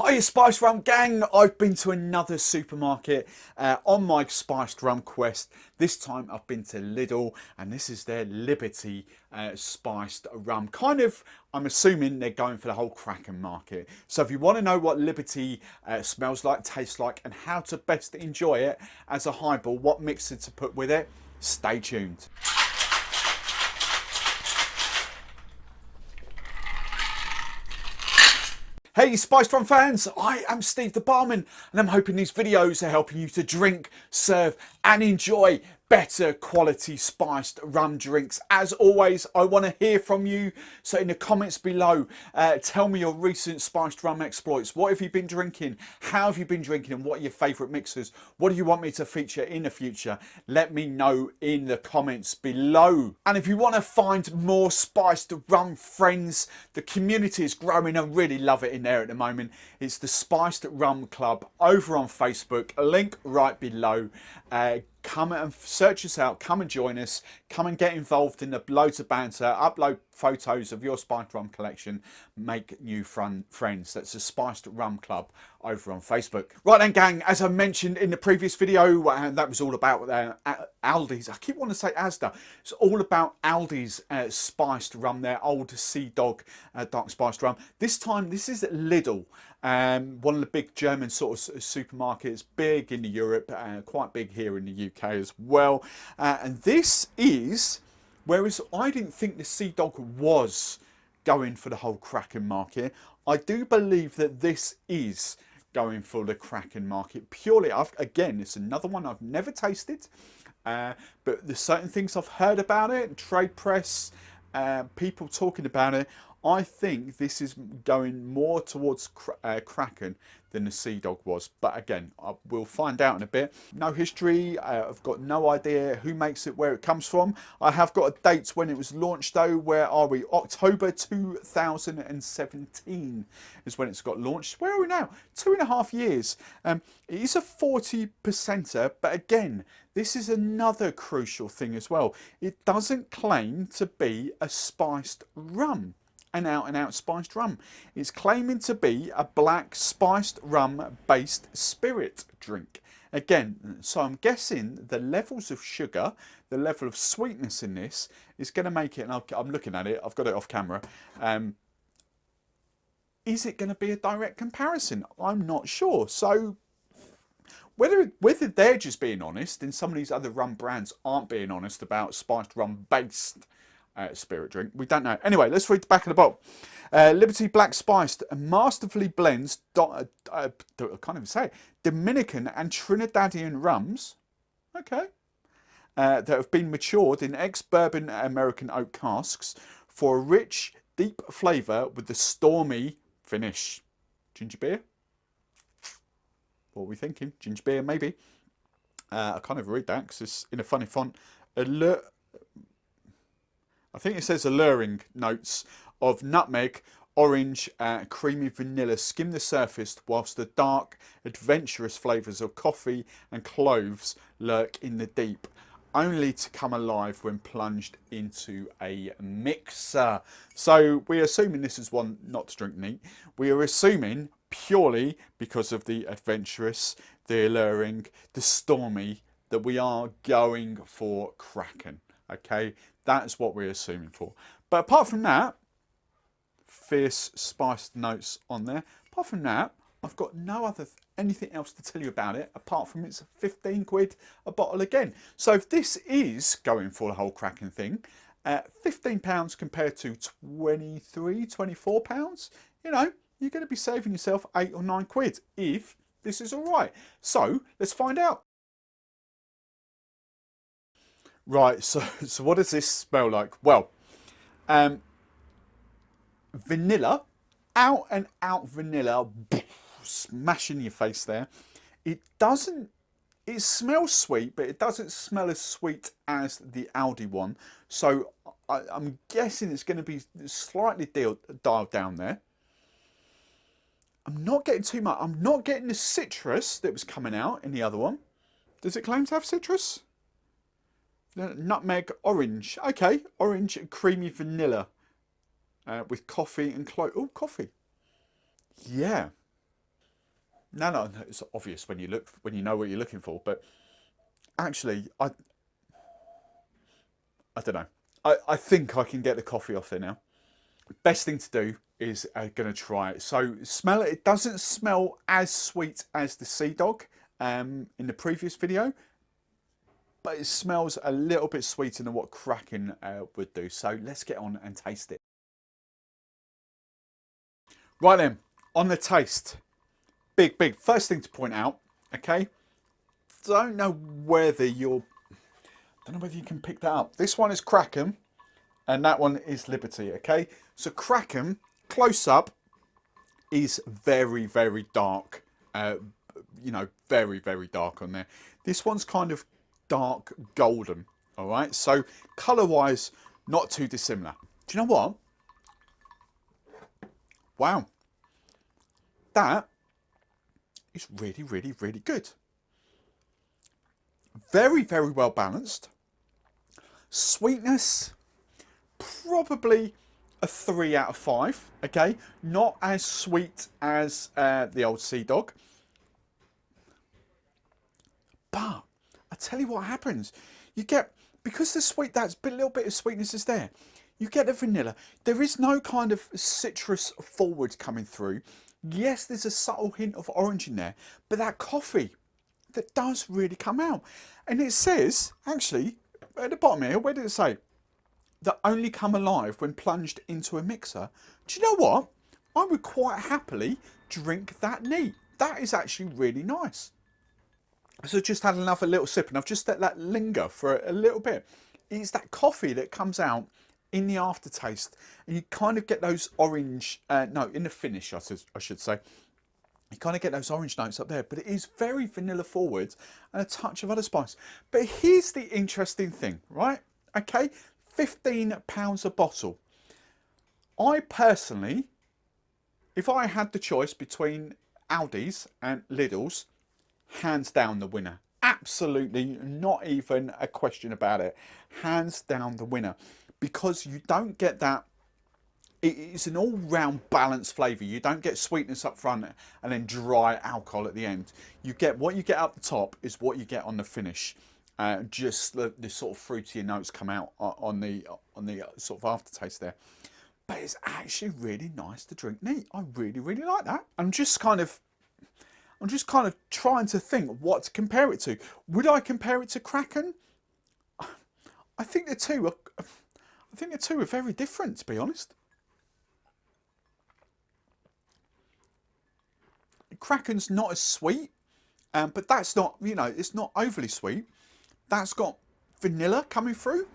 Hiya Spiced Rum gang, I've been to another supermarket on my Spiced Rum quest. This time I've been to Lidl and this is their Liberty Spiced Rum. I'm assuming they're going for the whole Kraken market. So if you want to know what Liberty smells like, tastes like and how to best enjoy it as a highball, what mixer to put with it, stay tuned. Hey Spiced Rum fans, I am Steve the Barman and I'm hoping these videos are helping you to drink, serve and enjoy better quality spiced rum drinks. As always, I want to hear from you, so in the comments below, tell me your recent spiced rum exploits. What have you been drinking? How have you been drinking and what are your favourite mixers? What do you want me to feature in the future? Let me know in the comments below. And if you want to find more spiced rum friends, the community is growing. I really love it in there at the moment. It's the Spiced Rum Club over on Facebook, link right below. Come and search us out, come and join us, come and get involved in the loads of banter, upload photos of your spiced rum collection, make new friends. That's the Spiced Rum Club over on Facebook. Right then gang, as I mentioned in the previous video, and that was all about Aldi's, I keep wanting to say Asda, it's all about Aldi's spiced rum, their old Seadog dark spiced rum. This time this is Lidl, one of the big German sort of supermarkets, big in Europe, quite big here in the UK as well. And this is, whereas I didn't think the Seadog was going for the whole Kraken market, I do believe that this is going for the Kraken market purely. Again, it's another one I've never tasted, but there's certain things I've heard about it, trade press, people talking about it. I think this is going more towards Kraken than the Seadog was. But again, we'll find out in a bit. No history. I've got no idea who makes it, where it comes from. I have got a date when it was launched though. Where are we? October 2017 is when it's got launched. Where are we now? 2.5 years. It is a 40%er, but again, this is another crucial thing as well. It doesn't claim to be a spiced rum. An out spiced rum. It's claiming to be a black spiced rum based spirit drink. Again, so I'm guessing the levels of sugar, the level of sweetness in this is going to make it, and I'm looking at it, I've got it off camera. Is it going to be a direct comparison? I'm not sure. So whether they're just being honest and some of these other rum brands aren't being honest about spiced rum based spirit drink, we don't know. Anyway, let's read the back of the bottle. Liberty Black Spiced masterfully blends, I can't even say it, Dominican and Trinidadian rums, okay, that have been matured in ex-bourbon American oak casks for a rich, deep flavour with the stormy finish. Ginger beer? What are we thinking? Ginger beer, maybe. I can't even read that because it's in a funny font. I think it says alluring notes of nutmeg, orange, creamy vanilla skim the surface, whilst the dark, adventurous flavours of coffee and cloves lurk in the deep, only to come alive when plunged into a mixer. So we're assuming this is one not to drink neat. We are assuming purely because of the adventurous, the alluring, the stormy, that we are going for Kraken. Okay, that's what we're assuming for. But apart from that, fierce spiced notes on there. Apart from that, I've got no anything else to tell you about it apart from it's 15 quid a bottle again. So if this is going for the whole Kraken thing, £15 compared to 23, 24 pounds, you know, you're going to be saving yourself 8 or 9 quid if this is all right. So let's find out. Right, so what does this smell like? Well, vanilla, out and out vanilla, smash in your face there. It smells sweet, but it doesn't smell as sweet as the Aldi one. So I'm guessing it's going to be slightly dialed down there. I'm not getting too much. I'm not getting the citrus that was coming out in the other one. Does it claim to have citrus? Nutmeg, orange. Okay, orange and creamy vanilla with coffee and clove. Oh, coffee. Yeah. No, it's obvious when you know what you're looking for. But actually, I don't know. I think I can get the coffee off there now. Best thing to do is going to try it. So smell it. It doesn't smell as sweet as the Seadog in the previous video, but it smells a little bit sweeter than what Kraken would do. So let's get on and taste it. Right then, on the taste. Big. First thing to point out, okay? Don't know whether you can pick that up. This one is Kraken, and that one is Liberty, okay? So Kraken, close up, is very, very dark. You know, very, very dark on there. This one's kind of dark golden, all right? So colour-wise, not too dissimilar. Do you know what? Wow. That is really, really, really good. Very, very well balanced. Sweetness, probably a 3 out of 5, okay? Not as sweet as the old Seadog. But I tell you what happens. You get, because the sweet, that little bit of sweetness is there, you get the vanilla. There is no kind of citrus forward coming through. Yes, there's a subtle hint of orange in there, but that coffee, that does really come out. And it says, actually, at the bottom here, where did it say? That only come alive when plunged into a mixer. Do you know what? I would quite happily drink that neat. That is actually really nice. So just had another little sip, and I've just let that linger for a little bit. It's that coffee that comes out in the aftertaste, and you kind of get those orange, no, in the finish, I should say. You kind of get those orange notes up there, but it is very vanilla forward and a touch of other spice. But here's the interesting thing, right? Okay, £15 a bottle. I personally, if I had the choice between Aldi's and Lidl's, hands down the winner. Absolutely not even a question about it. Hands down the winner. Because you don't get that, it's an all-round balanced flavour. You don't get sweetness up front and then dry alcohol at the end. You get what you get up the top is what you get on the finish. Just the sort of fruity notes come out on the sort of aftertaste there. But it's actually really nice to drink neat. I really, really like that. I'm just kind of trying to think what to compare it to. Would I compare it to Kraken? I think the two are very different, to be honest. Kraken's not as sweet, but that's not, you know, it's not overly sweet. That's got vanilla coming through.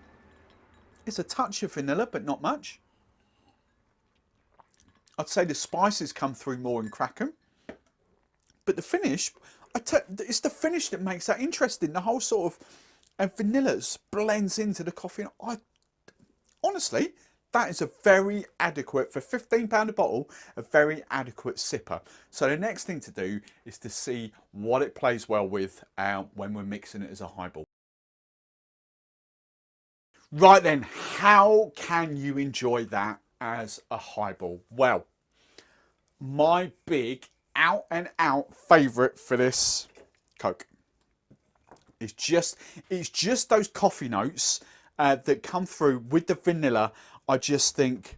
It's a touch of vanilla, but not much. I'd say the spices come through more in Kraken. But the finish, it's the finish that makes that interesting. The whole sort of vanillas blends into the coffee. Honestly, that is a very adequate, for £15 a bottle, a very adequate sipper. So the next thing to do is to see what it plays well with when we're mixing it as a highball. Right then, how can you enjoy that as a highball? Well, my big out and out favourite for this Coke. It's just those coffee notes that come through with the vanilla. I just think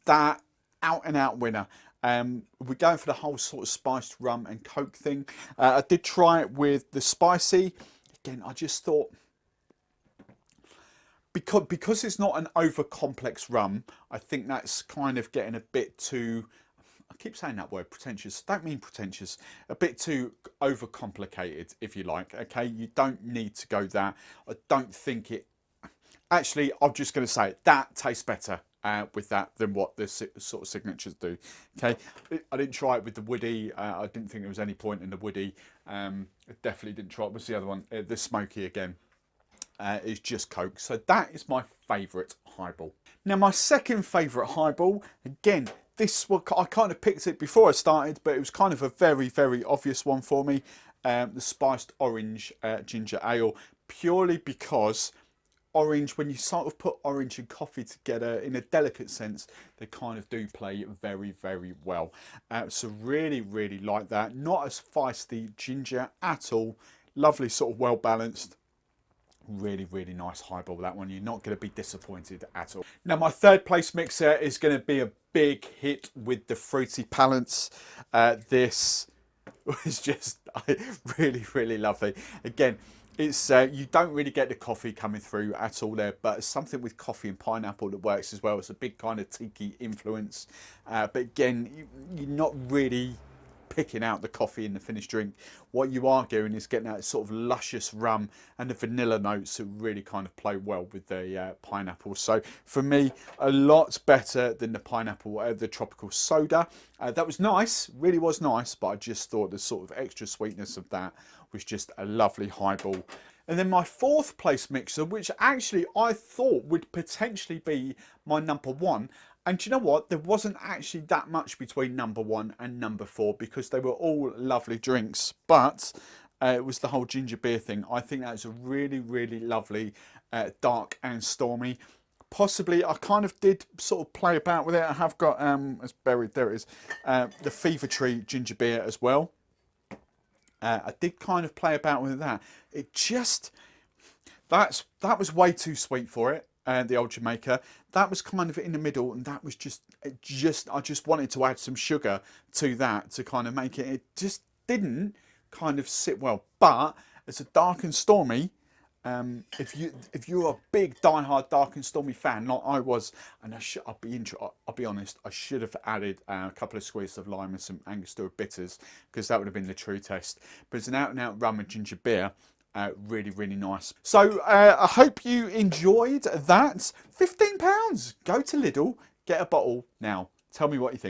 that out and out winner. We're going for the whole sort of spiced rum and Coke thing. I did try it with the spicy. Again, I just thought, because it's not an over complex rum, I think that's kind of getting a bit too, I keep saying that word, pretentious. Don't mean pretentious. A bit too overcomplicated, if you like. Okay, you don't need to go that. I don't think it. Actually, I'm just going to say it. That tastes better with that than what the sort of signatures do. Okay, I didn't try it with the woody. I didn't think there was any point in the woody. I definitely didn't try it. What's the other one? The smoky again. Is just Coke. So that is my favourite highball. Now my second favourite highball, again, this one, I kind of picked it before I started, but it was kind of a very, very obvious one for me. The Spiced Orange Ginger Ale, purely because orange, when you sort of put orange and coffee together in a delicate sense, they kind of do play very, very well. So really, really like that. Not as feisty ginger at all. Lovely, sort of well balanced. Really, really nice highball, that one. You're not going to be disappointed at all. Now, my third place mixer is going to be a big hit with the fruity palates. This was just really, really lovely. Again, it's you don't really get the coffee coming through at all there, but it's something with coffee and pineapple that works as well. It's a big kind of tiki influence, but again, you're not really picking out the coffee in the finished drink. What you are doing is getting that sort of luscious rum and the vanilla notes that really kind of play well with the pineapple. So for me, a lot better than the pineapple, the tropical soda. That was nice, really was nice, but I just thought the sort of extra sweetness of that was just a lovely highball. And then my fourth place mixer, which actually I thought would potentially be my number one. And do you know what? There wasn't actually that much between number one and number four because they were all lovely drinks. But it was the whole ginger beer thing. I think that's a really, really lovely, dark and stormy. Possibly, I kind of did sort of play about with it. I have got, it's buried, there it is, the Fever Tree ginger beer as well. I did kind of play about with that. It just, that was way too sweet for it. The old Jamaica, that was kind of in the middle, and that was I just wanted to add some sugar to that to kind of make it. It just didn't kind of sit well. But as a dark and stormy, if you're a big diehard dark and stormy fan like I was, and I'll be honest, I should have added a couple of squeezes of lime and some Angostura bitters because that would have been the true test. But it's an out and out rum and ginger beer. Really, really nice. So I hope you enjoyed that. £15. Go to Lidl, get a bottle now. Tell me what you think.